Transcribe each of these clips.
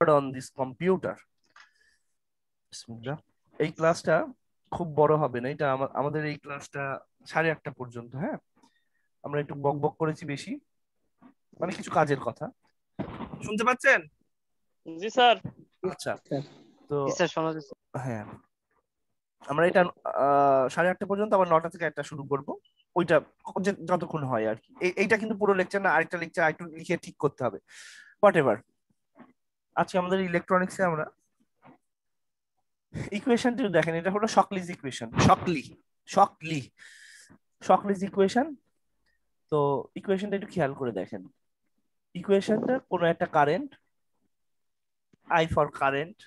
on this computer. বিসমিল্লাহ। এই ক্লাসটা খুব বড় হবে না, এটা আমাদের এই ক্লাসটা 8:30 পর্যন্ত। হ্যাঁ, আমরা একটু বক বক করেছি বেশি, মানে কিছু কাজের কথা। শুনতে পাচ্ছেন? জি স্যার। আচ্ছা, তো জি স্যার শোনা যাচ্ছে। হ্যাঁ, আমরা এটা 8:30 পর্যন্ত, আবার 9টা থেকে একটা শুরু করব, ওইটা যতক্ষণ হয় আর কি। এইটা কিন্তু পুরো লেকচার না, আরেকটা লেকচার একটু লিখে ঠিক করতে হবে, হোয়াট এভার। আজকে আমাদের ইলেকট্রনিক্সে আমরা ইকুয়েশনটি দেখেন, এটা হলো শকলিজ ইকুয়েশন। শকলিজ ইকুয়েশন। তো ইকুয়েশনটা একটু খেয়াল করে দেখেন। ইকুয়েশনটা কোনো একটা কারেন্ট, আই ফর কারেন্ট,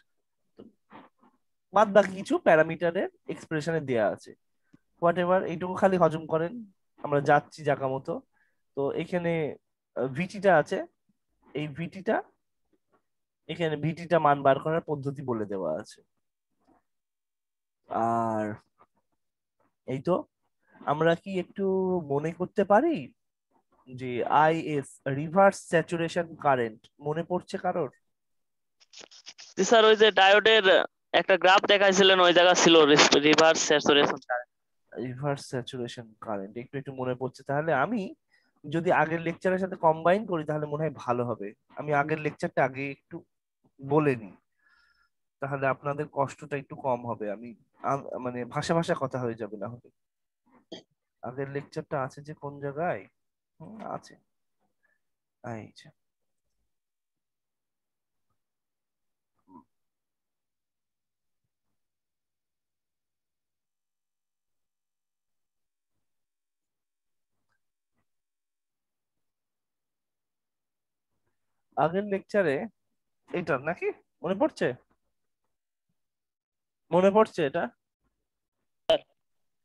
বাদ বাকি কিছু প্যারামিটারের এক্সপ্রেশনে দেয়া আছে, হোয়াট এভার। এইটুকু খালি হজম করেন, আমরা যাচ্ছি জায়গা মতো। তো এখানে ভিটিটা আছে, এই ভিটিটা, এখানে ভিটিটা মান বার করার পদ্ধতি বলে দেওয়া আছে। আর এই তো, আমরা কি একটু মনে করতে পারি যে আইএস, রিভার্স স্যাচুরেশন কারেন্ট, মনে পড়ছে কারোর? জি স্যার, ওই যে ডায়োডের একটা গ্রাফ দেখাইছিলেন, ওই জায়গা ছিল reverse saturation current. Reverse saturation current একটু একটু মনে পড়ছে। তাহলে আমি যদি আগের লেকচারের সাথে কম্বাইন করি তাহলে মনে হয় ভালো হবে। আমি আগের লেকচারটা আগে একটু বলে নিই, তাহলে আপনাদের কষ্টটা একটু কম হবে। আমি মানে ভাষা ভাষা কথা হয়ে যাবে না হবে। আগের লেকচারটা আছে যে কোন জায়গায়, আছে এই যে, আগের লেকচারে এটা নাকি মনে পড়ছে? মনে পড়ছে এটা?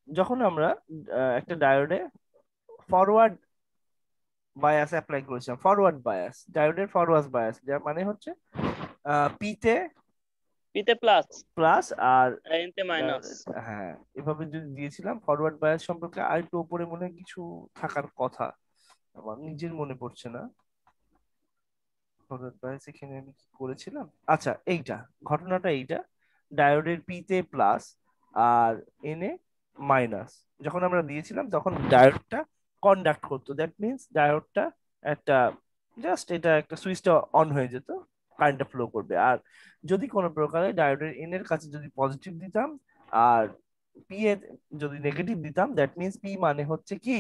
যখন আমরা একটা ডায়োডে ফরওয়ার্ড বায়াস অ্যাপ্লাই করেছিলাম, ফরওয়ার্ড বায়াস, ডায়োডের ফরওয়ার্ড বায়াস, যার মানে হচ্ছে পিতে পিতে প্লাস প্লাস আর এনতে মাইনাস। হ্যাঁ, এভাবে যদি দিয়েছিলাম। ফরওয়ার্ড বায়াস সম্পর্কে আর একটু উপরে মনে হয় কিছু থাকার কথা, আমার নিজের মনে পড়ছে না। ফরওয়ার্ড বায়াস এখানে আমি কি করেছিলাম? আচ্ছা, এইটা ঘটনাটা এইটা, ডায়োডের পিতে প্লাস আর এনে মাইনাস যখন আমরা দিয়েছিলাম, তখন ডায়োডটা কন্ডাক্ট করতো। দ্যাট মিনস ডায়োডটা একটা, জাস্ট এটা একটা সুইচটা অন হয়ে যেত, কারেন্টটা ফ্লো করবে। আর যদি কোনো প্রকারে ডায়োডের এন এর কাছে যদি পজিটিভ দিতাম আর পি এর যদি নেগেটিভ দিতাম, দ্যাট মিনস পি মানে হচ্ছে কি,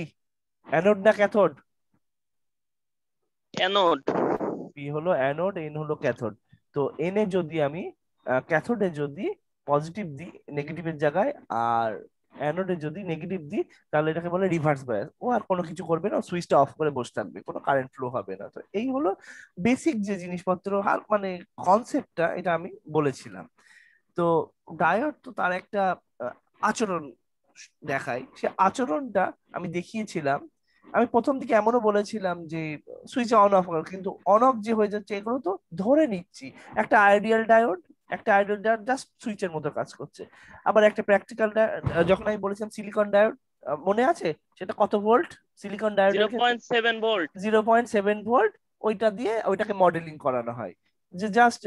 অ্যানোড না ক্যাথোড? অ্যানোড। পি হলো অ্যানোড, এন হলো ক্যাথোড। তো এনে যদি আমি ক্যাথোডে যদি পজিটিভ দিই নেগেটিভের জায়গায়, আর অ্যানোডে যদি নেগেটিভ দিই, তাহলে এটাকে বলে রিভার্স বায়াস। ও আর কোনো কিছু করবে না, সুইচটা অফ করে বসে থাকবে, কোনো কারেন্ট ফ্লো হবে না। তো এই হলো বেসিক যে জিনিসপত্র, মানে কনসেপ্টটা, এটা আমি বলেছিলাম। তো ডায়োড তো তার একটা আচরণ দেখায়, সে আচরণটা আমি দেখিয়েছিলাম। আমি প্রথম দিকে এমনও বলেছিলাম যে সুইচ অন অফ করো, কিন্তু অন অফ যে হয়ে যাচ্ছে এগুলো তো ধরে নিচ্ছি। একটা আইডিয়াল ডায়োড জাস্ট সুইচের মতো কাজ করছে। আবার একটা প্র্যাকটিক্যাল, যখন আমি বলেছিলাম সিলিকন ডায়োড, মনে আছে সেটা কত ভোল্ট? সিলিকন ডায়োডের ক্ষেত্রে 0.7 ভোল্ট। 0.7 ভোল্ট। ওইটা দিয়ে ওইটাকে মডেলিং করানো হয়, যে জাস্ট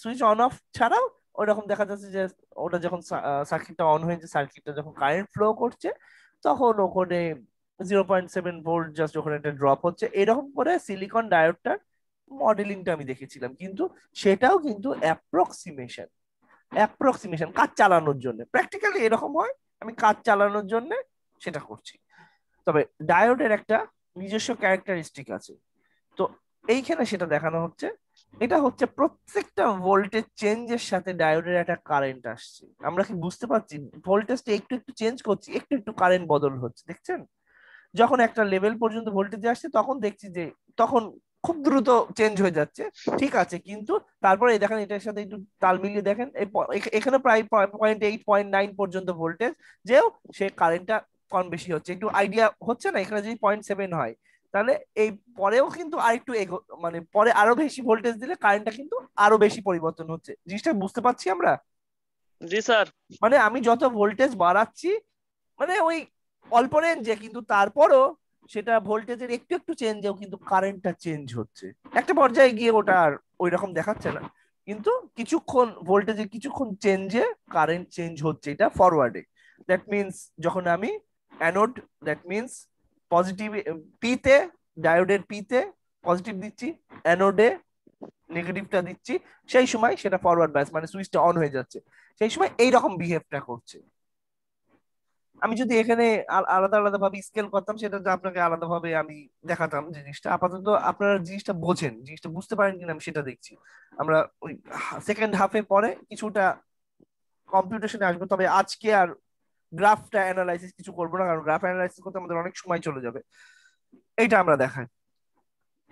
সুইচ অন অফ ছাড়াও ওইরকম দেখা যাচ্ছে যে ওটা যখন সার্কিটটা অন হয়ে, যে সার্কিটটা যখন কারেন্ট ফ্লো করছে, তখন ওখানে 0.7 ভোল্ট জাস্ট ওখানে একটা ড্রপ হচ্ছে। এরকম করে সিলিকন ডায়োডটার মডেলিংটা আমি দেখেছিলাম, কিন্তু সেটাও কিন্তু অ্যাপ্রক্সিমেশন কাজ চালানোর জন্য। প্র্যাকটিক্যালি এরকম হয়, আমি কাজ চালানোর জন্য সেটা করছি। তবে ডায়োডের একটা নিজস্ব ক্যারেক্টারিস্টিক আছে, তো এইখানে সেটা দেখানো হচ্ছে। এটা হচ্ছে প্রত্যেকটা ভোল্টেজ চেঞ্জের সাথে ডায়োডের একটা কারেন্ট আসছে। আমরা কি বুঝতে পারছি? ভোল্টেজটা একটু একটু চেঞ্জ করছি, একটু একটু কারেন্ট বদল হচ্ছে, দেখছেন? যখন একটা লেভেল পর্যন্ত ভোল্টেজ আসছে তখন দেখছি যে তখন খুব দ্রুত চেঞ্জ হয়ে যাচ্ছে, ঠিক আছে। কিন্তু তারপরে এই দেখেন, এটার সাথে একটু তাল মিলিয়ে দেখেন, এখানে প্রায় 0.8 0.9 পর্যন্ত ভোল্টেজ, যেও সে কারেন্টটা কম বেশি হচ্ছে, একটু আইডিয়া হচ্ছে না? এখানে যদি 0.7 হয়, তাহলে এই পরেও কিন্তু আরেকটু মানে পরে আরো বেশি ভোল্টেজ দিলে কারেন্টটা কিন্তু আরো বেশি পরিবর্তন হচ্ছে। জিনিসটা বুঝতে পারছি আমরা? জি স্যার। মানে আমি যত ভোল্টেজ বাড়াচ্ছি, মানে ওই অল্প রেঞ্জে, কিন্তু তারপরও সেটা ভোল্টেজের একটু একটু চেঞ্জেও কিন্তু কারেন্টটা চেঞ্জ হচ্ছে। একটা পর্যায়ে গিয়ে ওটা আর ওই রকম দেখাচ্ছে না, কিন্তু কিছুক্ষণ ভোল্টেজে কিছুক্ষণ চেঞ্জে কারেন্ট চেঞ্জ হচ্ছে, এটা ফরওয়ার্ডে। দ্যাট মিনস যখন আমি অ্যানোড, দ্যাট মিনস পজিটিভ পিতে, ডায়োডের পিতে পজিটিভ দিচ্ছি, অ্যানোডে নেগেটিভটা দিচ্ছি, সেই সময় সেটা ফরওয়ার্ড বাইস, মানে সুইচটা অন হয়ে যাচ্ছে, সেই সময় এইরকম বিহেভটা করছে। আমি যদি এখানে আলাদা আলাদা ভাবে স্কেল করতাম, সেটা তো আপনাকে আলাদা ভাবে আমি দেখাতাম জিনিসটা। আপাতত আপনারা জিনিসটা বোঝেন, জিনিসটা বুঝতে পারেন কিনা আমি সেটা দেখছি। আমরা ওই সেকেন্ড হাফে পরে কিছুটা কম্পিউটেশনে আসবো, তবে আজকে আর গ্রাফটা অ্যানালাইসিস কিছু করবো না, কারণ গ্রাফ অ্যানালাইসিস করতে আমাদের অনেক সময় চলে যাবে। এইটা আমরা দেখাই।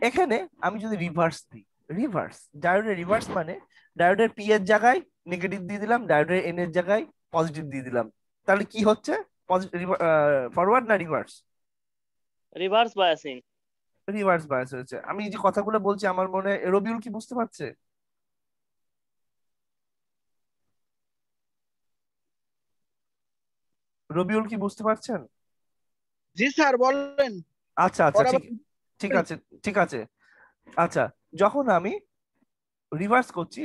এখানে আমি যদি রিভার্স দিই, রিভার্স ডায়োডের রিভার্স মানে ডায়োডের পি এর জায়গায় নেগেটিভ দিয়ে দিলাম, ডায়োডের এন এর জায়গায় পজিটিভ দিয়ে দিলাম, তাহলে কি হচ্ছে? ফরওয়ার্ড না reverse? Reverse biasing. Reverse bias হয়েছে। আমি যে কথাগুলো বলছি আমার মনে হয় রবিউল কি বুঝতে পারছে? রবিউল কি বুঝতে পারছেন? জি স্যার বলেন। আচ্ছা আচ্ছা, ঠিক ঠিক আছে, ঠিক আছে। আচ্ছা, যখন আমি রিভার্স করছি,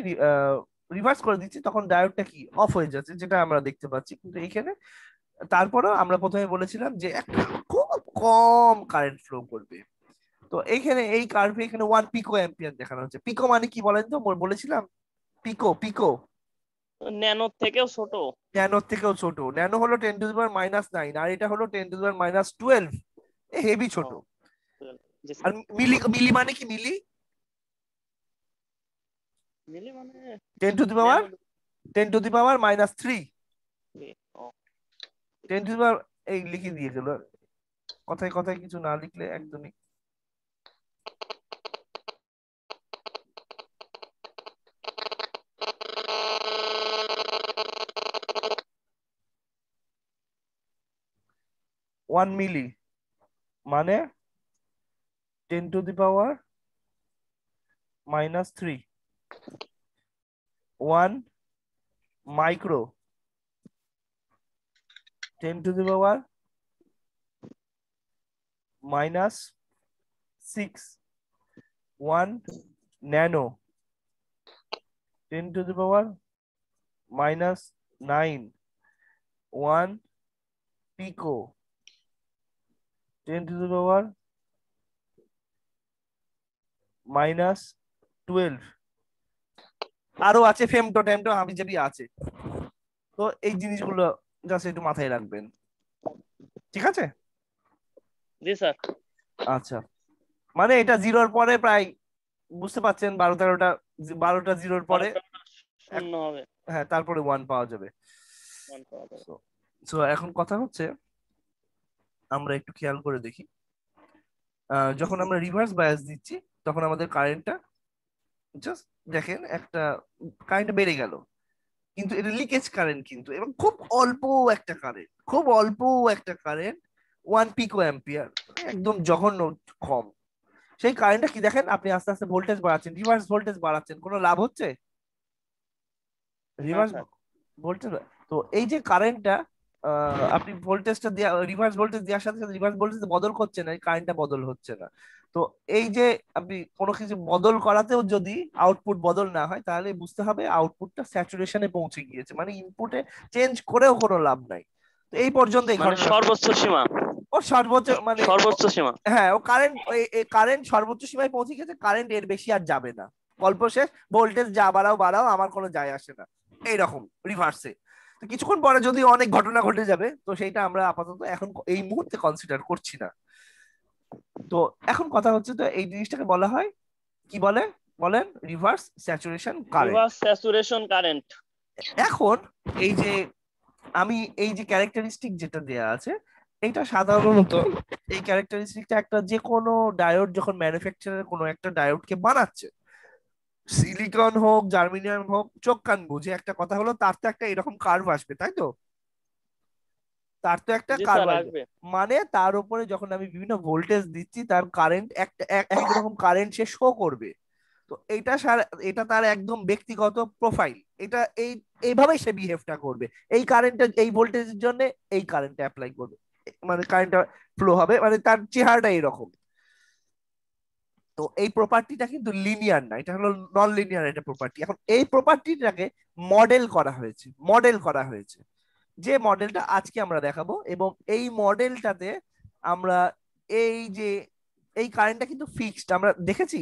রিভার্স করে দিচ্ছি, তখন ডায়োডটা কি অফ হয়ে যাচ্ছে, যেটা আমরা দেখতে পাচ্ছি। কিন্তু এখানে তারপরেও আমরা প্রথমে বলেছিলাম যে একটা খুব কম কারেন্ট ফ্লো করবে। তো এইখানে এই কার্ভে এখানে 1 পিকো অ্যাম্পিয়ার দেখানো হচ্ছে। পিকো মানে কি বলেন তো? বলেছিলাম পিকো, পিকো ন্যানোর থেকেও ছোট। ন্যানোর থেকেও ছোট। ন্যানো হলো 10⁻⁹ আর এটা হলো 10⁻12। হেভি ছোট। জি আর স্যার। মিলি, মিলি মানে কি? মিলি মিলি মানে 10⁻, ন্যানো। 10⁻³ ও, 10⁻, এই লিখে দিয়ে গেল, কথায় কথায় কিছু না লিখলে একদমই। ওয়ান মিলি মানে 10⁻⁻3। 1 মাইক্রো 10⁻⁻6। 1 ন্যানো 10⁻⁹ 1 পিকো 10⁻⁻12। আরো আছে ফেমটো টেমটো হাবি জাবি আছে। তো এই জিনিসগুলো জাস্ট একটু মাথায় রাখবেন, ঠিক আছে? জি স্যার। আচ্ছা, মানে এটা জিরোর পরে প্রায় বুঝতে পাচ্ছেন, 12-13টা, 12টা জিরোর পরে শূন্য হবে। হ্যাঁ, তারপরে 1 পাওয়া যাবে। ওয়ান পাওয়া যাবে। তো এখন কথা হচ্ছে, আমরা একটু খেয়াল করে দেখি, যখন আমরা রিভার্স বায়াস দিচ্ছি তখন আমাদের কারেন্টটা, জাস্ট দেখেন, একটা কারেন্ট বেড়ে গেল, কিন্তু এটা লিকেজ কারেন্ট কিন্তু, এবং খুব অল্প একটা কারেন্ট, খুব অল্প একটা কারেন্ট, 1 পিকো অ্যাম্পিয়ার, একদম জঘন্য কম। সেই কারেন্টটা কি দেখেন, আপনি আস্তে আস্তে ভোল্টেজ বাড়াচ্ছেন, রিভার্স ভোল্টেজ বাড়াচ্ছেন, কোনো লাভ হচ্ছে? না রিভার্স স্যার। ভোল্টেজ, তো এই যে কারেন্টটা, আপনি ভোল্টেজটা দেওয়া, রিভার্স ভোল্টেজ দেওয়ার সাথে সাথে রিভার্স ভোল্টেজ বদল করছে না, কারেন্টটা বদল হচ্ছে না। তো এই যে আপনি কোনো কিছু বদল করাতেও যদি আউটপুট বদল না হয়, তাহলে বুঝতে হবে আউটপুটটা স্যাচুরেশনে পৌঁছে গিয়েছে, মানে ইনপুটে চেঞ্জ করেও কোনো লাভ নাই। তো এই পর্যন্ত এই মানে ঘটনা, সর্বোচ্চ সীমা। ও সর্বোচ্চ মানে সর্বোচ্চ সীমা। হ্যাঁ, ও কারেন্ট, কারেন্ট সর্বোচ্চ সীমায় পৌঁছে গেছে, কারেন্ট এর বেশি আর যাবে না, গল্প শেষ। ভোল্টেজ যা বাড়াও বাড়াও, আমার কোনো যায় আসে না, এইরকম রিভার্সে। তো কিছুক্ষণ পরে যদি অনেক ঘটনা ঘটে যাবে, তো সেইটা আমরা আপাতত এখন এই মুহূর্তে কনসিডার করছি না। তো এখন কথা হচ্ছে, তো এই জিনিসটাকে বলা হয় কি বলে, বলেন? Reverse saturation current. Reverse saturation current. এখন এই যে আমি এই যে ক্যারেক্টারিস্টিক যেটা দেয়া আছে, এটা সাধারণত, এই ক্যারেক্টারিস্টিকটা একটা যে কোনো ডায়োড যখন ম্যানুফ্যাকচারার কোনো একটা ডায়োডকে বানাচ্ছে, সিলিকন হোক জার্মেনিয়াম হোক, চোখ কান বুঝে একটা কথা হলো, তার তো একটা এরকম কার্ভ আসবে, তাই তো? তার তো একটা জি কার্ভ স্যার আসবে, আসবে। মানে তার উপরে যখন আমি বিভিন্ন ভোল্টেজ দিচ্ছি, তার কারেন্ট একটা এক রকম কারেন্ট সে শো করবে। তো এটা এটা তার একদম ব্যক্তিগত প্রোফাইল, এটা এইভাবেই সে বিহেভটা করবে। এই কারেন্টটা এই ভোল্টেজের জন্য এই কারেন্টটা অ্যাপ্লাই করবে, মানে কারেন্টটা ফ্লো হবে, মানে তার চেহারাটা এরকম। তো এই প্রপার্টিটা কিন্তু লিনিয়ার না, এটা হলো নন লিনিয়ার একটা প্রপার্টি। এখন এই প্রপার্টিটাকে মডেল করা হয়েছে, যে মডেলটা আজকে আমরা দেখাবো। এবং এই মডেলটাতে আমরা এই যে এই কারেন্টটা কিন্তু ফিক্সড, আমরা দেখেছি,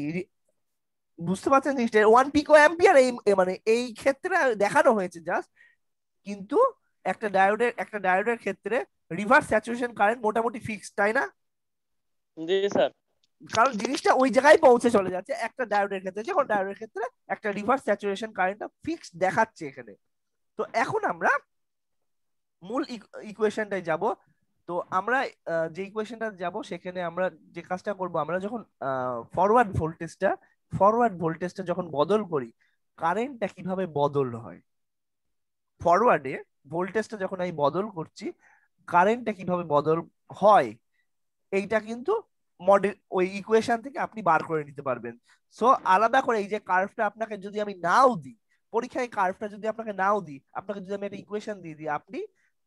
বুঝতে পারছেন জিনিসটা, 1 পিকো অ্যাম্পিয়ার, মানে এই ক্ষেত্রে দেখানো হয়েছে জাস্ট। কিন্তু একটা ডায়োডের ক্ষেত্রে রিভার্স স্যাচুরেশন কারেন্ট মোটামুটি ফিক্সড, তাই না? জি স্যার। কারণ জিনিসটা ওই জায়গায় পৌঁছে চলে যাচ্ছে একটা ডায়োডের ক্ষেত্রে, যখন ডায়োডের ক্ষেত্রে একটা রিভার্স স্যাচুরেশন কারেন্টটা ফিক্সড দেখাচ্ছে এখানে। তো এখন আমরা মূল ইকুয়েশনটাই যাব। তো আমরা যে ইকুয়েশনটা যাব সেখানে আমরা যে কাজটা করব, আমরা যখন ফরওয়ার্ড ভোল্টেজটা যখন বদল করি, কারেন্টটা কিভাবে বদল হয়, ফরওয়ার্ডে ভোল্টেজটা যখন আমি বদল করছি কারেন্টটা কিভাবে বদল হয়, এইটা কিন্তু মডেল ওই ইকুয়েশন থেকে আপনি বার করে নিতে পারবেন। সো আলাদা করে এই যে কার্ভটা আপনাকে যদি আমি নাও দিই, পরীক্ষায় কার্ভটা যদি আপনাকে নাও দিই, আপনাকে যদি আমি একটা ইকুয়েশন দিয়ে দিই, আপনি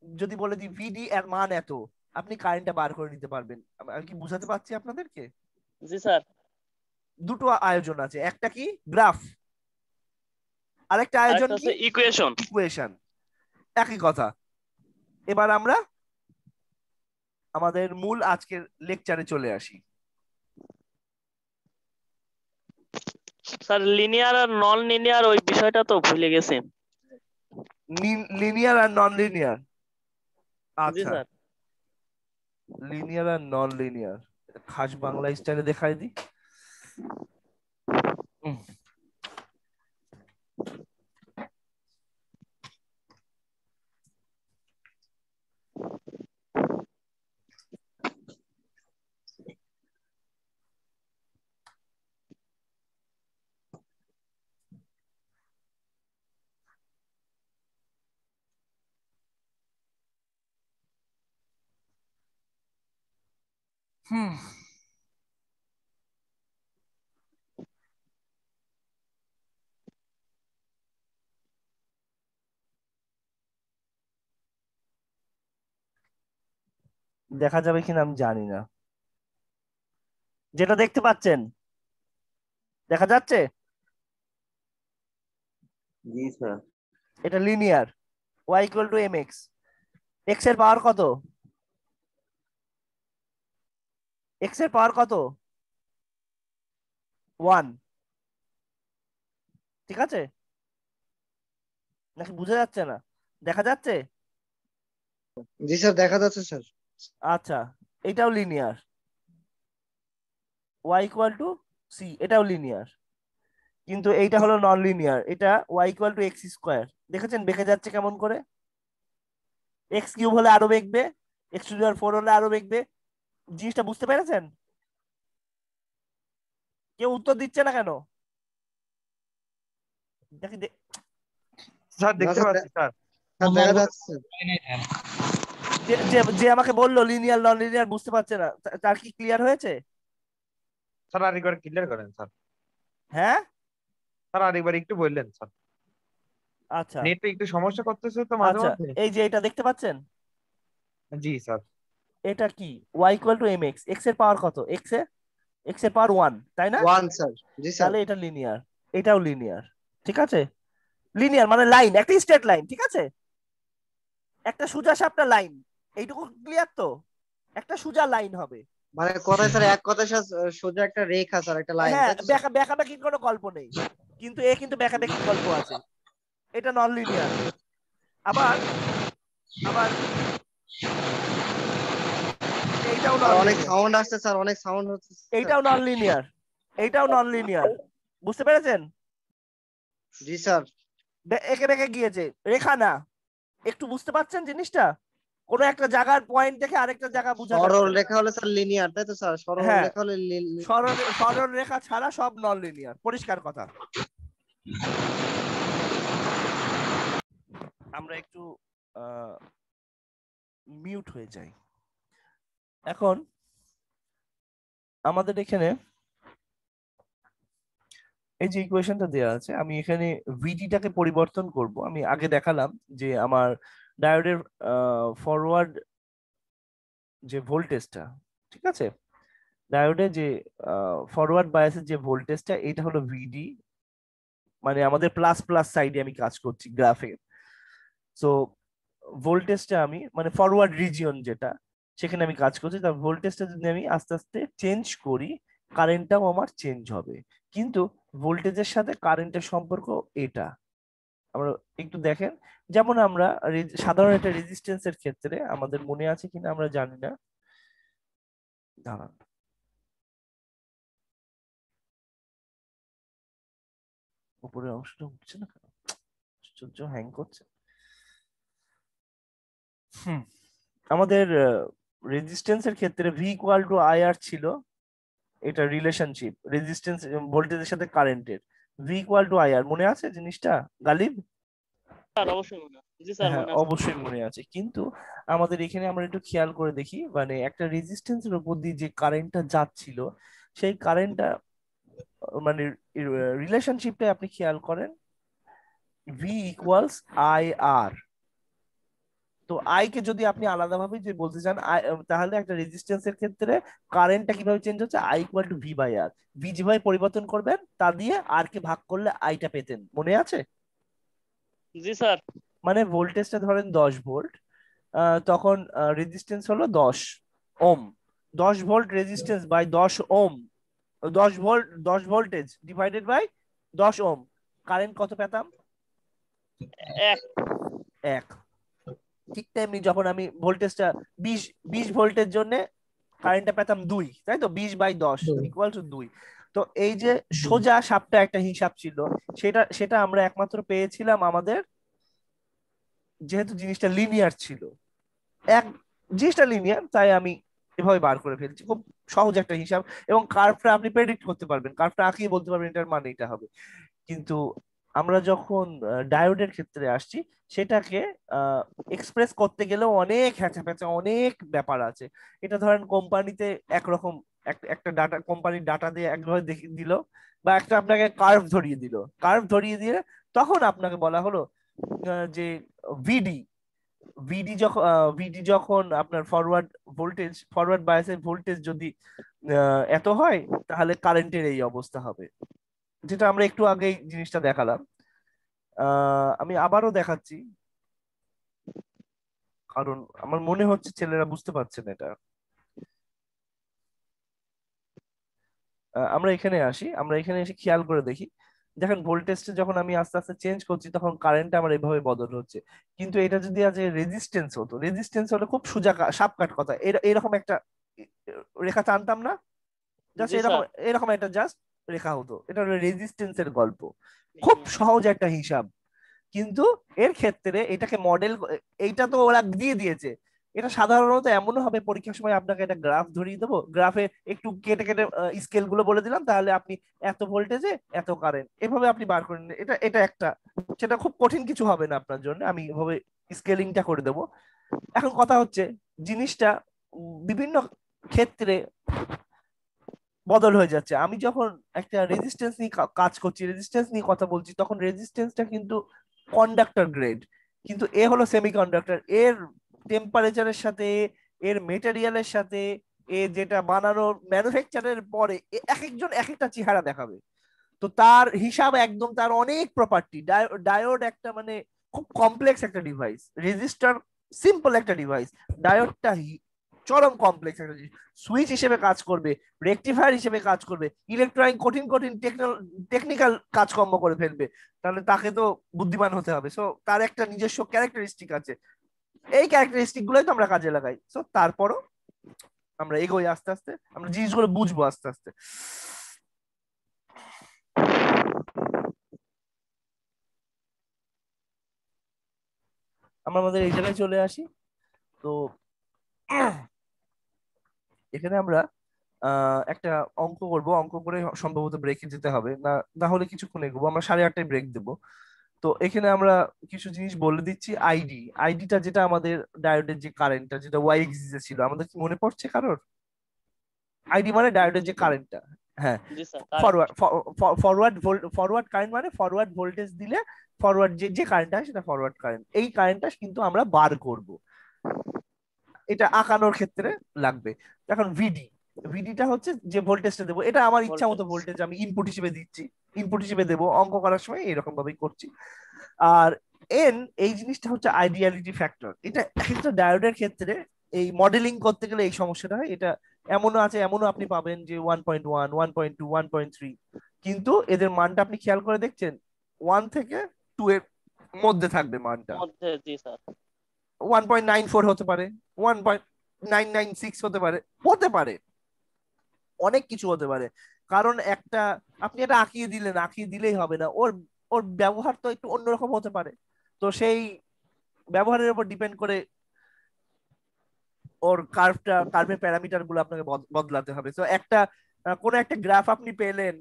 যদি বলে দিই ভিডি এর মান এত, আপনি কারেন্টটা বার করে নিতে পারবেন। আমি কি বুঝাতে পারছি আপনাদেরকে? জি স্যার। দুটো আয়োজন আছে, একটা কি গ্রাফ, আরেকটা আয়োজন আরেকটা কি হচ্ছে ইকুয়েশন। ইকুয়েশন, একই কথা। এবার আমরা আমাদের মূল আজকের লেকচারে চলে আসি। স্যার লিনিয়ার আর নন লিনিয়ার ওই বিষয়টা তো ভুলে গেছি। লিনিয়ার আর নন লিনিয়ার, জি আচ্ছা, স্যার। লিনিয়ার আর নন লিনিয়ার খাস বাংলা স্টাইলে দেখাই দিই। উম, হুম দেখা যাবে কিনা আমি জানি না। যেটা দেখতে পাচ্ছেন দেখা যাচ্ছে, জি স্যার। এটা linear, y equal to mx, x এর পাওয়ার কত, x এর পাওয়ার কত, 1, ঠিক আছে নাকি বোঝা যাচ্ছে না? দেখা যাচ্ছে? জি স্যার, দেখা যাচ্ছে স্যার। আচ্ছা, এটাও linear, y equal to c, এটাও লিনিয়ার। কিন্তু এইটা হলো নন লিনিয়ার, এটা y equal to x square. দেখেছেন বেঁকে যাচ্ছে কেমন করে? এক্স কিউব হলে আরো বেঁকবে, এক্স টু দি পাওয়ার 4 হলে আরো বেঁকবে। জিনিসটা বুঝতে পেরেছেন? কেউ উত্তর দিচ্ছে না কেন? দেখি স্যার না দেখতে স্যার, পাচ্ছি স্যার। স্যার দেখা যাচ্ছে স্যার। যে যে যে আমাকে বললো লিনিয়ার নন লিনিয়ার বুঝতে পারছে না, তার কি ক্লিয়ার হয়েছে? স্যার আরেকবার ক্লিয়ার করেন স্যার। হ্যাঁ, স্যার আরেকবার একটু বললেন স্যার। আচ্ছা নেটটা একটু সমস্যা করতেছে তো মাঝে আচ্ছা, মধ্যে। এই যে এটা দেখতে পাচ্ছেন, জি স্যার। এটা কি y equal to mx, x এর পাওয়ার কত, x এর পাওয়ার 1, তাই না? 1 স্যার। জি স্যার। তাহলে এটা লিনিয়ার, এটাও লিনিয়ার, ঠিক আছে? লিনিয়ার মানে লাইন, একটা স্ট্রেট লাইন, ঠিক আছে, একটা সোজা সাপটা লাইন। এইটুকু ক্লিয়ার তো? একটা সোজা লাইন হবে। মানে কথায় স্যার, এক কথায় স্যার সোজা একটা রেখা স্যার, একটা লাইন, হ্যাঁ, তাই তো স্যার? বেঁকাবেকির কোনো গল্প নেই, কিন্তু কিন্তু বেঁকাবেকির গল্প আছে। এটা নন লিনিয়ার। আবার আবার এইটাও আর নন অনেক লিনিয়ার, সাউন্ড আসছে স্যার, অনেক সাউন্ড হচ্ছে স্যার। এইটাও নন লিনিয়ার, এইটাও নন লিনিয়ার। বুঝতে পেরেছেন? জি স্যার। একে বেঁকে গিয়েছে, রেখা না। একটু বুঝতে পারছেন জিনিসটা? কোনো একটা জায়গার পয়েন্ট দেখে আরেকটা জায়গা বোঝা সরল যাচ্ছে না। রেখা হলে স্যার লিনিয়ার, তাই তো স্যার? সরল হ্যাঁ, রেখা হলে সরল রেখা ছাড়া সব নন লিনিয়ার, পরিষ্কার কথা। আমরা একটু মিউট হয়ে যাই। এখন আমাদের এখানে এই যে ইকুয়েশনটা দেওয়া আছে, আমি এখানে ভিডিটাকে পরিবর্তন করব। আমি আগে দেখালাম যে আমার ডায়োডের ফরওয়ার্ড যে ভোল্টেজটা, ঠিক আছে, ডায়োডে যে ফরওয়ার্ড বায়াসের যে ভোল্টেজটা, এটা হলো ভিডি, মানে আমাদের প্লাস প্লাস সাইডে আমি কাজ করছি গ্রাফে। সো ভোল্টেজটা আমি মানে ফরওয়ার্ড রিজিয়ন যেটা, সেখানে আমি কাজ করছি, তার ভোল্টেজটা যদি আমি আস্তে আস্তে চেঞ্জ করি, কারেন্টটাও আমার চেঞ্জ হবে। কিন্তু ভোল্টেজের সাথে কারেন্টের সম্পর্ক এটা আমরা একটু দেখেন। যেমন আমরা সাধারণ একটা রেজিস্ট্যান্সের ক্ষেত্রে আমাদের মনে আছে কিনা আমরা জানি না, দাঁড়ান, উপরের অংশটা উঠছে না কেন, আশ্চর্য, হ্যাং করছে। হুম, আমাদের রেজিস্ট্যান্সের ক্ষেত্রে ভি ইকুয়াল টু আই আর ছিল, এটা রিলেশনশিপ রেজিস্ট্যান্স ভোল্টেজের সাথে কারেন্টের, ভি ইকুয়াল টু আই আর, মনে আছে জিনিসটা গালিব? স্যার অবশ্যই মনে আছে, জি স্যার হ্যাঁ মনে আছে। অবশ্যই মনে আছে। কিন্তু আমাদের এখানে আমরা একটু খেয়াল করে দেখি, মানে একটা রেজিস্ট্যান্সের উপর দিয়ে যে কারেন্টটা যাচ্ছিল, সেই কারেন্টটা মানে রিলেশনশিপটা আপনি খেয়াল করেন, ভি ইকুয়ালস আই আর। তো আই কে যদি আপনি আলাদাভাবে যে বলতে চান, তাহলে একটা রেজিস্ট্যান্সের ক্ষেত্রে কারেন্টটা কিভাবে চেঞ্জ হচ্ছে, I equal to V by R, V যেভাবে পরিবর্তন করবেন তা দিয়ে আর কে ভাগ করলে আইটা পেতেন, মনে আছে? জি স্যার। মানে ভোল্টেজটা ধরেন 10 ভোল্ট, তখন রেজিস্ট্যান্স হলো 10 ohm, 10 volt resistance by 10 ohm, 10 volt, 10 voltage divided by 10 ohm, current কত পেতাম? এক। 1। ঠিক তেমনি যখন আমি ভোল্টেজটা 20 20 ভোল্টের জন্য কারেন্টটা পেতাম 2, তাই তো, 20/10 ইকুয়াল টু 2। তো এই যে সোজা সাপটা একটা হিসাব ছিল, সেটা আমরা একমাত্র পেয়েছিলাম আমাদের, যেহেতু জিনিসটা লিনিয়ার ছিল, এক জিনিসটা লিনিয়ার, তাই আমি এভাবে বার করে ফেলছি, খুব সহজ একটা হিসাব। এবং কার্ভটা আপনি প্রেডিক্ট করতে পারবেন, কার্ভটা আঁকিয়ে বলতে পারবেন এটার মানে এটা হবে। কিন্তু আমরা যখন ডায়োডের ক্ষেত্রে আসছি, সেটাকে এক্সপ্রেস করতে গেলেও অনেক হ্যাচা প্যাচা, অনেক ব্যাপার আছে। এটা ধরেন কোম্পানিতে একরকম, একটা ডাটা, কোম্পানির ডাটা দিয়ে একভাবে দেখিয়ে দিল, বা একটা আপনাকে কার্ভ ধরিয়ে দিল, কার্ভ ধরিয়ে দিয়ে তখন আপনাকে বলা হলো যে ভিডি, ভিডি যখন আপনার ফরওয়ার্ড বায়াসের ভোল্টেজ যদি এত হয়, তাহলে কারেন্টের এই অবস্থা হবে, যেটা আমরা একটু আগেই জিনিসটা দেখালাম। আমি আবারও দেখাচ্ছি, কারণ আমার মনে হচ্ছে ছেলেরা বুঝতে পারছে না এটা। আমরা এখানে আসি, আমরা এখানে এসে খেয়াল করে দেখি, দেখেন ভোল্টেজটা যখন আমি আস্তে আস্তে চেঞ্জ করছি, তখন কারেন্ট আমার এইভাবে বদল হচ্ছে। কিন্তু এটা যদি আজ রেজিস্ট্যান্স হতো, রেজিস্ট্যান্স হলে খুব সোজা সাপ কাট কথা, এরকম একটা রেখা টানতাম না, জাস্ট জি এরকম, স্যার। এরকম একটা জাস্ট রেখা হতো, এটা হলো রেজিস্ট্যান্সের গল্প, খুব সহজ একটা হিসাব। কিন্তু এর ক্ষেত্রে এটাকে মডেল, এইটা তো ওরা দিয়ে দিয়েছে, এটা সাধারণত এমনও হবে, পরীক্ষার সময় আপনাকে একটা গ্রাফ ধরিয়ে দেবো, গ্রাফে একটু কেটে কেটে স্কেল গুলো বলে দিলাম, তাহলে আপনি এত ভোল্টেজে এত কারেন্ট, এভাবে আপনি বার করে নিন, এটা এটা একটা, সেটা খুব কঠিন কিছু হবে না আপনার জন্য, আমি এভাবে স্কেলিংটা করে দেবো। এখন কথা হচ্ছে, জিনিসটা বিভিন্ন ক্ষেত্রে বদল হয়ে যাচ্ছে। আমি যখন একটা রেজিস্ট্যান্স নিয়ে কাজ করছি, রেজিস্ট্যান্স নিয়ে কথা বলছি, তখন রেজিস্ট্যান্সটা কিন্তু কন্ডাক্টর গ্রেড, কিন্তু এ হলো সেমিকন্ডাক্টর, এর টেম্পারেচারের সাথে, এর মেটেরিয়ালের সাথে, এ যেটা বানানোর ম্যানুফ্যাকচারের পরে এক একজন এক একটা চেহারা দেখাবে। তো তার হিসাব একদম, তার অনেক প্রপার্টি, ডায়োড একটা মানে খুব কমপ্লেক্স একটা ডিভাইস, রেজিস্টার সিম্পল একটা ডিভাইস, ডায়োডটা চরম কমপ্লেক্স একটা জিনিস, সুইচ হিসেবে কাজ করবে, রেকটিফায়ার হিসেবে কাজ করবে, ইলেকট্রনিক কঠিন কঠিন টেকনিক্যাল কাজকর্ম করে ফেলবে, তাহলে তাকে তো বুদ্ধিমান হতে হবে। সো তার একটা নিজস্ব ক্যারেক্টারিস্টিক আছে, এই ক্যারেক্টারিস্টিক গুলোই তো আমরা কাজে লাগাই। সো তারপরও আমরা এগোই আস্তে আস্তে, আমরা জিনিসগুলো বুঝবো আস্তে আস্তে। আমরা আমাদের এই জায়গায় চলে আসি। তো এখানে আমরা একটা অঙ্ক করব, অঙ্ক করে সম্ভবত ব্রেকে যেতে হবে, না না হলে কিছুক্ষণ এগোবো, আমরা 8:30টায় ব্রেক দেবো। তো এখানে আমরা কিছু জিনিস বলে দিচ্ছি। আইডিটা যেটা আমাদের ডায়োডের যে কারেন্টটা, যেটা ওয়াই এক্সিসে ছিল, আমাদের কি মনে পড়ছে কারোর? আইডি মানে ডায়োডের যে কারেন্টটা, হ্যাঁ, জি sir current. Forward forward current মানে ফরওয়ার্ড ভোল্টেজ দিলে ফরওয়ার্ড যে যে কারেন্ট হয় সেটা ফরওয়ার্ড কারেন্ট, এই কারেন্টটা কিন্তু আমরা বার করব, এটা আঁকানোর ক্ষেত্রে লাগবে। এখন ভিডি, ভিডিটা হচ্ছে যে ভোল্টেজটা দেবো, এটা আমার ইচ্ছা মতো Voltage। ভোল্টেজ আমি ইনপুট হিসেবে দিচ্ছি, ইনপুট হিসেবে দেবো, অঙ্ক করার সময় এরকম ভাবেই করছি। আর এন, এই জিনিসটা হচ্ছে আইডিয়ালিটি ফ্যাক্টর। এটা একটা ডায়োডের ক্ষেত্রে এই মডেলিং করতে গেলে এই সমস্যাটা হয়। এটা এমনও আছে, এমনও আপনি পাবেন যে 1.1, 1.2, 1.3, কিন্তু এদের মানটা আপনি খেয়াল করে দেখছেন 1 থেকে 2 এর মধ্যে থাকবে মানটা। মধ্যে, জি স্যার। 1.94 হতে পারে, 1.996 হতে পারে, হতে পারে অনেক কিছু হতে পারে। কারণ একটা, আপনি এটা আঁকিয়ে দিলেন, আঁকিয়ে দিলেই হবে না, ওর ওর ব্যবহার তো একটু অন্যরকম হতে পারে। তো সেই ব্যবহারের উপর ডিপেন্ড করে ওর কার্ভের প্যারামিটার গুলো আপনাকে বদলাতে হবে। তো একটা কোন একটা গ্রাফ আপনি পেলেন,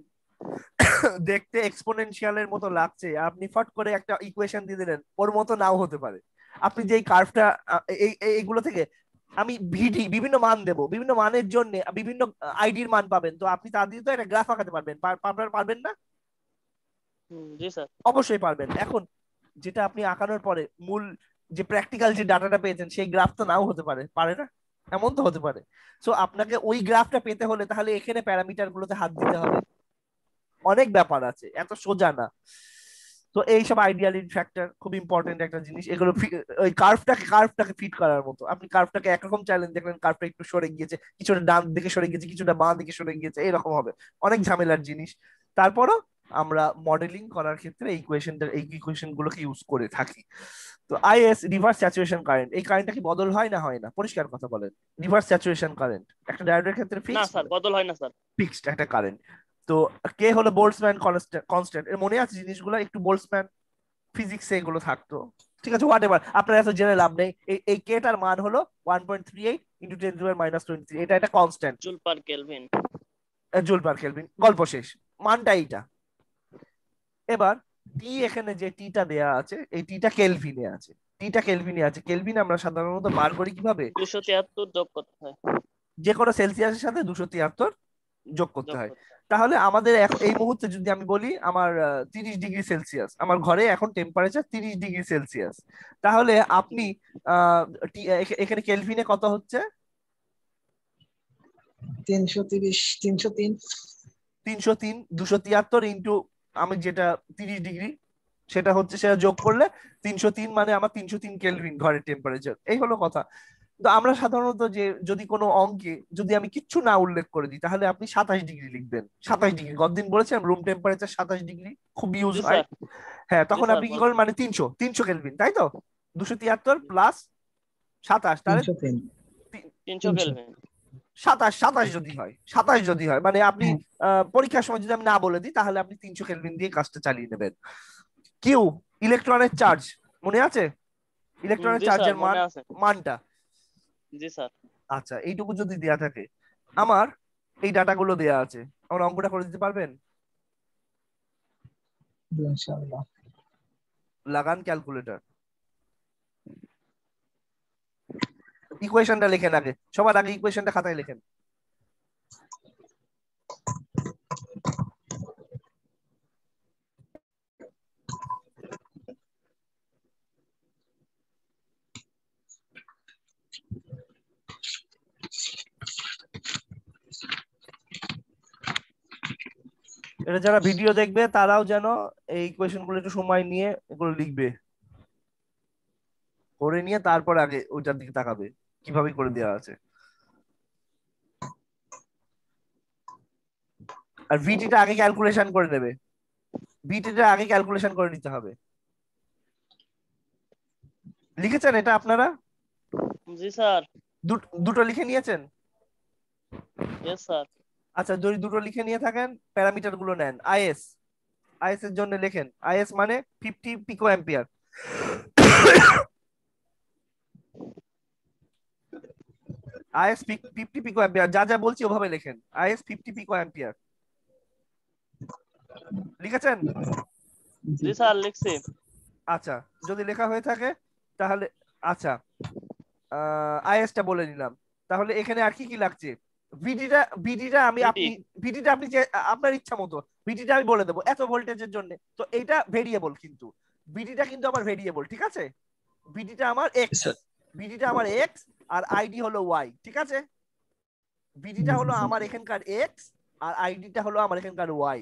দেখতে এক্সপোনেনশিয়ালের মতো লাগছে, আপনি ফট করে একটা ইকুয়েশন দিয়ে দিলেন, ওর মতো নাও হতে পারে। আপনি যেই কার্ভটা, এইগুলো থেকে আমি বিভিন্ন মান দেব, বিভিন্ন মানের জন্য বিভিন্ন আইডির মান পাবেন, তো আপনি তা দিয়ে তো একটা গ্রাফ আঁকাতে পারবেন, পারবেন না? জি স্যার। অবশ্যই পারবেন। এখন যেটা আপনি আঁকানোর পরে মূল যে প্র্যাকটিক্যাল যে ডাটাটা পেয়েছেন সেই গ্রাফ তো নাও হতে পারে, পারে না? এমন তো হতে পারে। সো আপনাকে ওই গ্রাফটা পেতে হলে তাহলে এখানে প্যারামিটার গুলোতে হাত দিতে হবে, অনেক ব্যাপার আছে, এত সোজা না। তো এইসব আইডিয়ালিটি ফ্যাক্টর খুব ইম্পর্টেন্ট একটা জিনিস। এগুলো ওই কার্ভটাকে ফিট করার মতো। আপনি কার্ভটাকে একরকম চাইলেন, দেখলেন কার্ভটা একটু সরে গিয়েছে, কিছুটা ডান দিকে সরে গিয়েছে, কিছুটা বাঁ দিকে সরে গিয়েছে, এরকম হবে, অনেক ঝামেলার জিনিস। তারপরও আমরা মডেলিং করার ক্ষেত্রে এই ইকুয়েশন গুলোকে ইউজ করে থাকি। তো আইএস, রিভার্স স্যাচুরেশন কারেন্ট, এই কারেন্টটা কি বদল হয় না হয় না? পরিষ্কার কথা বলেন। রিভার্স স্যাচুরেশন কারেন্ট একটা ডায়োডের ক্ষেত্রে না ফিক্সড, স্যার, বদল হয় না স্যার। ফিক্সড একটা কারেন্ট। তো কে হলো বোল্টজম্যান কনস্ট্যান্ট, এর মনে আছে জিনিসগুলো? একটু বোল্টজম্যান ফিজিক্সে এগুলো থাকতো, ঠিক আছে, হোয়াট এভার, আপনার এত জেনে লাভ নেই। এই কেটার মান হলো 1.38 ইন্টু 10⁻23, এটা একটা constant, joule per kelvin. Joule per kelvin, গল্প শেষ, মানটা এইটা। এবার টি, এখানে যে টিটা দেয়া আছে, এই টিটা কেলভিনে আছে, কেলভিন আমরা সাধারণত বার করি কিভাবে? 273 যোগ করতে হয়। যে কোনো সেলসিয়াসের সাথে 273 যোগ করতে যোগ হয়। করতে হয়। তাহলে আমাদের এই মুহূর্তে যদি আমি বলি আমার 30°C, আমার ঘরে এখন টেম্পারেচার 30°C, তাহলে আপনি আহ, এখানে কেলভিনে কত হচ্ছে? 330, 303। 303, 273 ইন্টু আমি যেটা 30°, সেটা হচ্ছে, সেটা যোগ করলে 303, মানে আমার 303 কেলভিন ঘরের টেম্পারেচার। এই হলো কথা। তো আমরা সাধারণত যে যদি কোনো অঙ্কে যদি আমি কিচ্ছু না উল্লেখ করে দিই, তাহলে আপনি 27° লিখবেন। 27°, গতদিন বলেছিলাম রুম টেম্পারেচার 27°, খুব ইউজ জি হয়। স্যার। হ্যাঁ, জি তখন স্যার আপনি কি করেন, বলছেন। মানে 300 কেলভিন, তাই তো? 273 প্লাস 27, তাহলে 303। 300 কেলভিন। 27 যদি হয় মানে আপনি পরীক্ষার সময় যদি আমি না বলে দিই, তাহলে আপনি 300 কেলভিন দিয়ে কাজটা চালিয়ে নেবেন। কিউ, ইলেকট্রনের চার্জ, মনে আছে? ইলেকট্রনের জি স্যার চার্জের মনে আছে। মানটা, জি স্যার। আচ্ছা, এইটুকু যদি দেয়া থাকে, আমার এই ডাটাগুলো দেয়া আছে, আমার অঙ্কটা করে দিতে পারবেন? ইনশাআল্লাহ। লাগান ক্যালকুলেটর, ইকুয়েশনটা লেখেন আগে, সবার আগে ইকুয়েশনটা খাতায় লেখেন। এটা যারা ভিডিও দেখবে তারাও যেন এই ইকুয়েশন গুলো একটু সময় নিয়ে এগুলো লিখবে, করে নিয়ে তারপর আগে ওইটার দিকে তাকাবে কিভাবে করে দেওয়া আছে। আর ভিটিটা আগে ক্যালকুলেশন করে নেবে, ভিটিটা আগে ক্যালকুলেশন করে নিতে হবে। লিখেছেন এটা আপনারা? জি স্যার। দুটো লিখে নিয়েছেন? Yes sir. আচ্ছা, যদি দুটো লিখে নিয়ে থাকেন, প্যারামিটার গুলো নেন। আইএস এর জন্য লেখেন, আইএস মানে 50 পিকো অ্যাম্পিয়ার। আইএস 50 পিকো অ্যাম্পিয়ার, যা যা বলছি ওভাবে লেখেন, আইএস 50 পিকো অ্যাম্পিয়ার। লিখেছেন? জি স্যার লিখছি। আচ্ছা, যদি লেখা হয়ে থাকে তাহলে আচ্ছা, আইএসটা বলে নিলাম। তাহলে এখানে আর কি কি লাগছে? ভিডিটা আমি ভিটি। আপনি ভিডিটা আপনি যে আপনার ইচ্ছা মতো ভিডিটা আমি বলে দেবো এত ভোল্টেজের জন্য। তো এটা ভেরিয়েবল, কিন্তু ভিডিটা কিন্তু আমার ভেরিয়েবল, ঠিক আছে? ভিডিটা আমার এক্স, আর আইডি হলো ওয়াই, ঠিক আছে? ভিটিটা হলো আমার এখানকার এক্স আর আইডিটা হলো আমার এখানকার ওয়াই।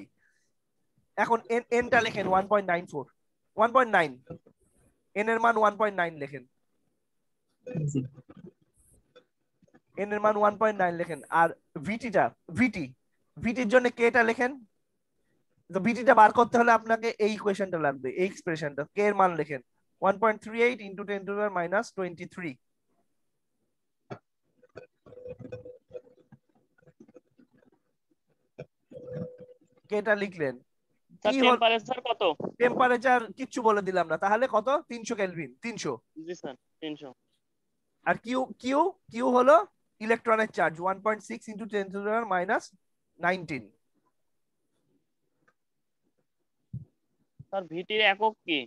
এখন এনটা লেখেন 1.94, 1.9, এন এর মান 1.9 লেখেন, এন এর মান 1.9 লেখেন। আর ভিটিটা, ভিটির জন্য কেটা লেখেন। তো ভিটিটা বার করতে হলে আপনাকে এই ইকুয়েশনটা লাগবে, এই এক্সপ্রেশনটা। কে এর মান লেখেন 1.38 ইন্টু 10 টু পাওয়ার মাইনাস 23। কেটা লিখলেন। স্যার কি হল টেম্পারেচার কত? টেম্পারেচার কিচ্ছু বলে দিলাম না, তাহলে কত? 300 কেলভিন, 300। জি স্যার 300। আর কিউ কিউ কিউ হলো ইলেকট্রনের charge 1.6 into 10 to power minus 19। Sir ভিটির একক কি?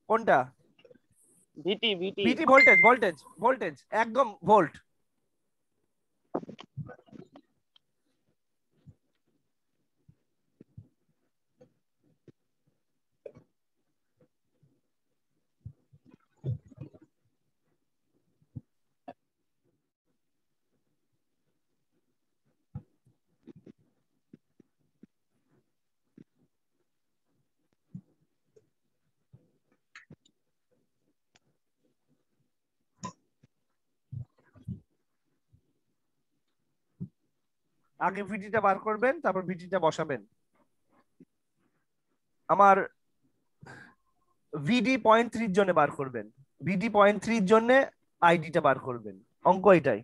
কোনটা? VT VT VT voltage, voltage একদম ভোল্ট। আগে ভিটিটা বার করবেন, তারপর ভিটিটা বসাবেন। আমার VD.3 জন্য বার করবেন, VD.3 জন্য আইডিটা বার করবেন, অঙ্ক এটাই।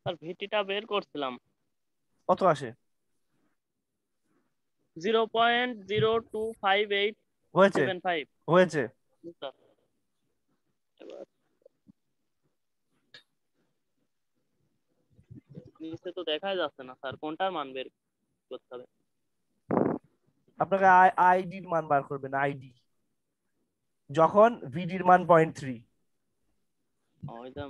স্যার ভিটিটা বের করছিলাম, কত আসে? 0.0258575। হয়েছে, হয়েছে। স্যার এবার নিচে তো দেখাই যাচ্ছে না স্যার, কোনটার মান বের করতে হবে? আপনাকে আইডির মান বার করবেন, আইডি, যখন ভিডির মান 0.3। ওই যে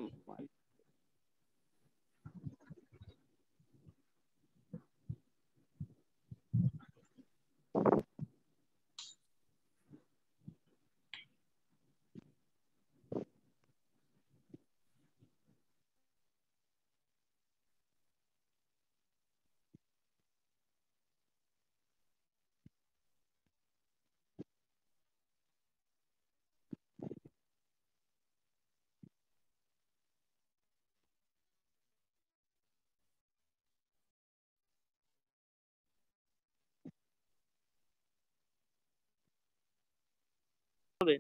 হবে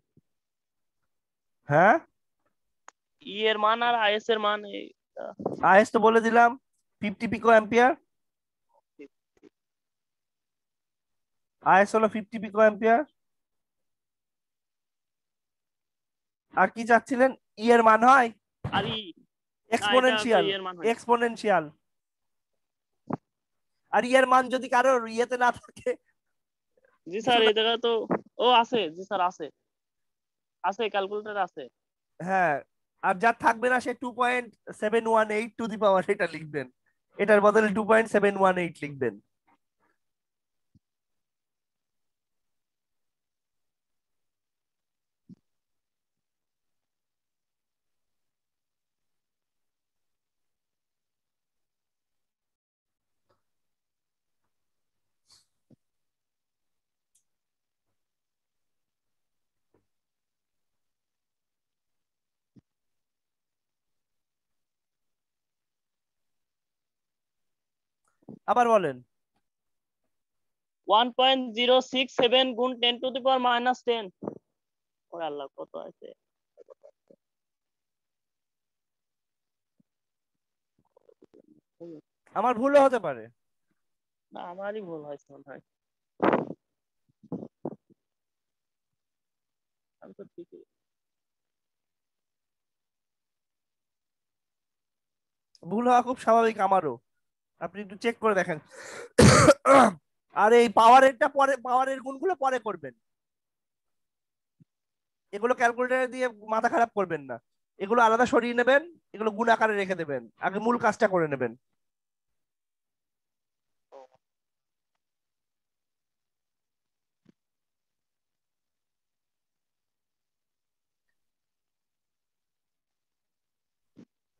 হ্যাঁ, ই এর মান আর আইএস এর মান আইএস তো বলে দিলাম 50 পিকো অ্যাম্পিয়ার, আইএস হলো 50 পিকো অ্যাম্পিয়ার। আর কি চাচ্ছিলেন? ই এর মান হয় আর ই, না এটা তো এক্সপোনেনশিয়াল, ই এর মান হয়। এক্সপোনেনশিয়াল। আর ই এর মান যদি কারোর ইয়েতে না থাকে, জি কিছু স্যার না, এই জায়গায় তো ও আছে, জি স্যার আছে, আছে ক্যালকুলেটর আছে। হ্যাঁ, আর যার থাকবে না সে 2.718 টু দি পাওয়ার এটা লিখবেন, এটার বদলে 2.718 লিখবেন। আবার বলেন। 1.067 গুণ 10⁻⁻10। ওরে আল্লাহ কত আছে? আমার ভুলও হতে পারে। না আমারই ভুল হয়েছে মনে হয়, আমি তো ঠিকই। ভুল হওয়া খুব স্বাভাবিক আমারও, আপনি একটু চেক করে দেখেন। আর এই পাওয়ারেরটা পরে, পাওয়ারের গুণগুলো পরে করবেন, এগুলো ক্যালকুলেটরে দিয়ে মাথা খারাপ করবেন না, এগুলো আলাদা সরিয়ে নেবেন, এগুলো গুণ আকারে রেখে দেবেন, আগে মূল কাজটা করে নেবেন।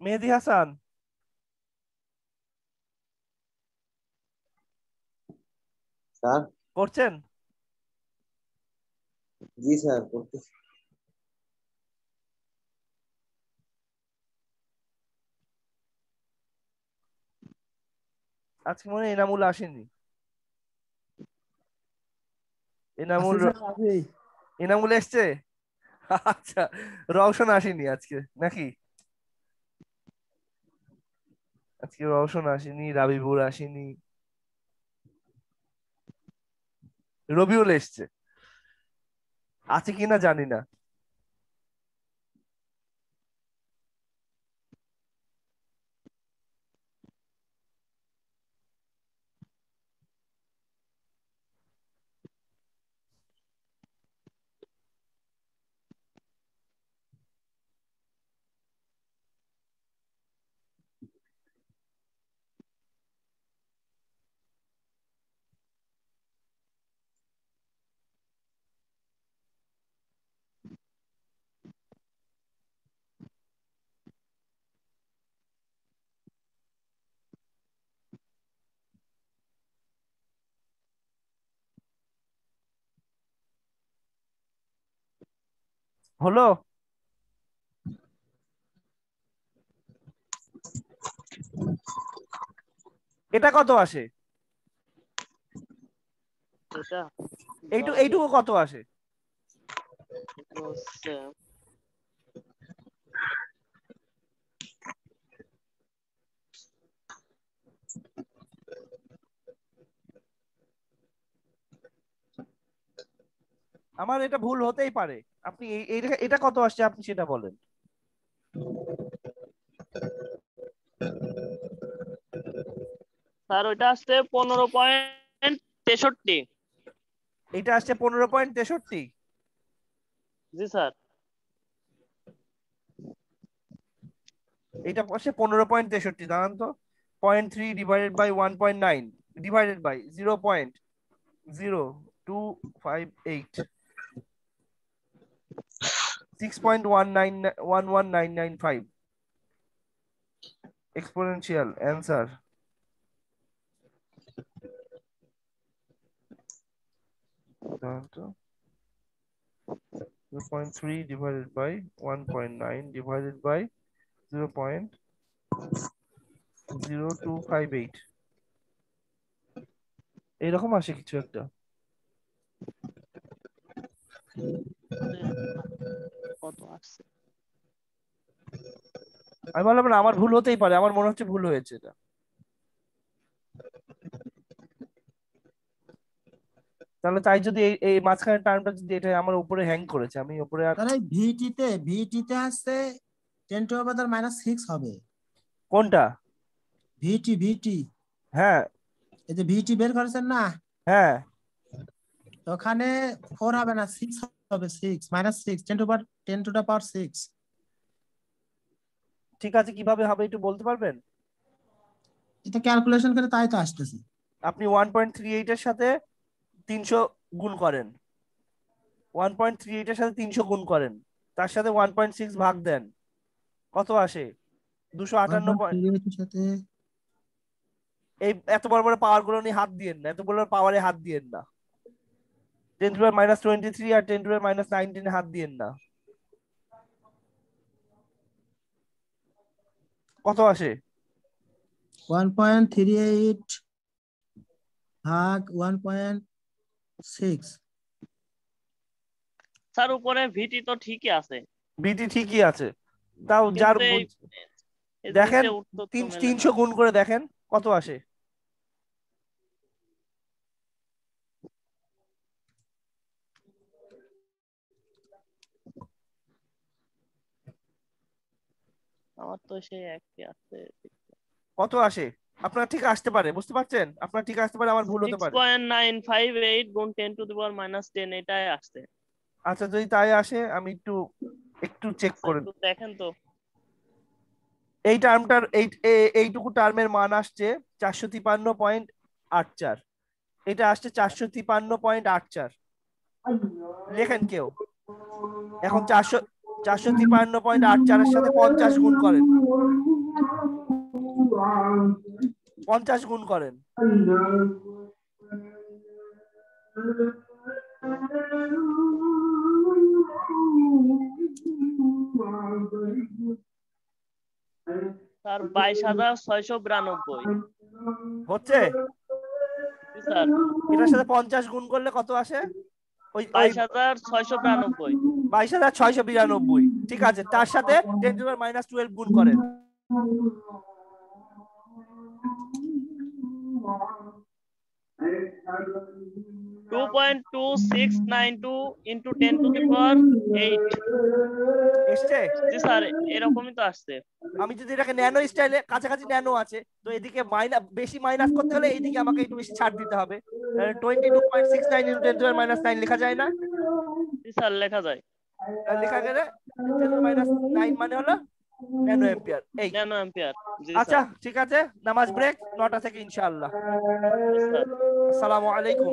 মেহেদী হাসান স্যার। করছেন? জি স্যার, করতেছি। আজকে মনে হয় এনামুল আসেনি। এনামুল, এনামুল এসছে? আচ্ছা, রওশন আসেনি আজকে নাকি? আজকে রওশন আসেনি, রাবিবুর আসেনি, রবিউল এসছে, আছে কিনা জানি না। হলো? এটা কত আসে? এটা এইটুকু কত আসে? এটা হচ্ছে আমার এটা ভুল হতেই পারে, আপনি এটা কত আসছে আপনি সেটা বলেন। স্যার ওইটা আসছে 15.63। এটা আসছে 15.63। জি স্যার। এটা আসছে 15.63, দাঁড়ান তো। 0.3 divided by 1.9 divided by 0.0258, 6.11995 exponential answer। 0.3 divided by 1.9 divided by 0.0258, এইরকম আসে কিছু একটা। কত আসছে? আমি বললাম না, আমার ভুল হতেই পারে, আমার মনে হচ্ছে ভুল হয়েছে এটা। তাহলে তাই যদি এই এই মাঝখানে টার্মটা যদি এটা আমার উপরে হ্যাং করেছে, আমি উপরে আর তাহলে ভিটিতে আসছে 10⁻⁻6 হবে। কোনটা? ভিটি হ্যাঁ এই যে ভিটি বের করেছেন না, হ্যাঁ, তো ওখানে 4 হবে না, 6 হবে। 6 - 6 10⁻6। ঠিক আছে, কিভাবে হবে একটু বলতে পারবেন? এটা ক্যালকুলেশন করে তাই তো আসতেছে। আপনি 1.38 এর সাথে 300 গুণ করেন, 1.38 এর সাথে 300 গুণ করেন, তার সাথে 1.6 ভাগ দেন, কত আসে? 258। 1.38 এর সাথে এই এত বড় বড় পাওয়ার গুলো নিয়ে হাত দিয়েন না, এত বড় পাওয়ারে হাত দিয়েন না। 10⁻23 আর 10⁻19 হাত দিয়েন না। কত আসে? 1.38 ভাগ 1.6। স্যার উপরে ভিটি তো ঠিকই আছে, বিটি ঠিকই আছে, তাও যার কিন্তু এই এই দেখেন নিচে উত্তর তো মেলে না। 300 গুণ করে দেখেন কত আসে। আমার তো সেই একই আছে। কত আসে? আপনার ঠিক আসতে পারে, বুঝতে পারছেন? আপনার ঠিক আসতে পারে, আমার ভুল হতে পারে। 6.958 গুণ 10 টু দি পাওয়ার -10 এটাই আসছে। আচ্ছা যদি তাই আসে আমি একটু চেক করে একটু দেখেন তো। এই টার্মটার এইটুকু টার্মের মান আসছে 453.84, এটা আসছে 453.84। লেখেন কেউ। এখন 453.84 এর সাথে 50 গুণ করেন, 50 গুণ করেন। স্যার 22,692 হচ্ছে? জি স্যার। এটার সাথে 50 গুণ করলে কত আসে? ওই 22,692 22,692। ঠিক আছে, তার সাথে 10⁻12 গুণ করেন। টু 2.2692 ইন্টু 10 টু দি পাওয়ার 8। এসছে? জি স্যার, এরকমই তো আসছে। আমি যদি এটাকে ন্যানো স্টাইলে, কাছাকাছি ন্যানো আছে, তো এদিকে বেশি মাইনাস করতে হলে এইদিকে আমাকে একটু বেশি ছাড় দিতে হবে। 22.69 ইন্টু 10⁻9 লেখা যায় না? জি স্যার, লেখা যায়। লেখা গেলে 10⁻9 মানে হলো ন্যানো অ্যাম্পিয়ার। এই ন্যানো অ্যাম্পিয়ার। জি আচ্ছা স্যার। ঠিক আছে, নামাজ ব্রেক 9টা থেকে ইনশাআল্লাহ। জি স্যার। আসসালামু আলাইকুম।